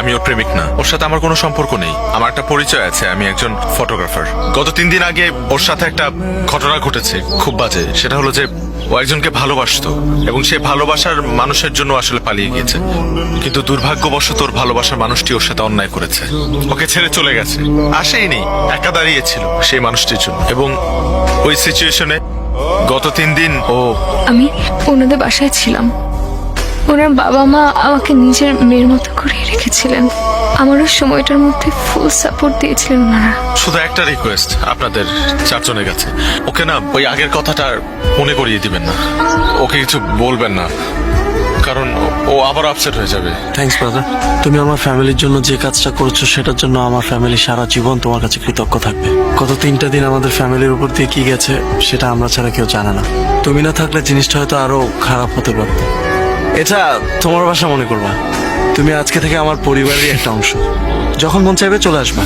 আমি ওর প্রেমিক না, ওর সাথে আমার কোনো সম্পর্ক নেই। আমার একটা পরিচয় আছে, আমি একজন ফটোগ্রাফার। গত 3 দিন আগে ওর সাথে একটা ঘটনা ঘটেছে, খুব বাজে। সেটা হলো যে ও একজনকে ভালোবাসতো এবং সে ভালোবাসার মানুষের জন্য আসলে পালিয়ে গিয়েছে, কিন্তু দুর্ভাগ্যবশত ওর ভালোবাসার মানুষটি ওর সাথে অন্যায় করেছে, ওকে ছেড়ে চলে গেছে। আসেইনি, একা দাঁড়িয়েছিল সেই মানুষটির জন্য। এবং ওই সিচুয়েশনে গত 3 দিন ও আমি ওনাদের বাসায় ছিলাম। ওনার বাবা মা আমাকে নিজের মেয়ের মতো করে রেখেছিলেন। আমার ওই সময়টার মধ্যে ফুল সাপোর্ট দিয়েছিলেন ওনারা। শুধু একটা রিকোয়েস্ট আপনাদের 4 জনের কাছে, ওকে না ওই আগের কথাটা আর মনে করিয়ে দিবেন না, ওকে কিছু বলবেন না, কারণ ও আবার আপসেট হয়ে যাবে। থ্যাঙ্কস ব্রাদার, তুমি আমার ফ্যামিলির জন্য যে কাজটা করেছো সেটার জন্য আমার ফ্যামিলি সারা জীবন তোমার কাছে কৃতজ্ঞ থাকবে। গত 3টা দিন আমাদের ফ্যামিলির উপর দিয়ে কি গেছে সেটা আমরা ছাড়া কেউ জানে না। তুমি না থাকলে জিনিসটা হয়তো আরো খারাপ হতে পারত। এটা তোমার বাসা মনে করবা, তুমি আজকে থেকে আমার পরিবারেরই একটা অংশ। যখন মন চাইবে চলে আসবা।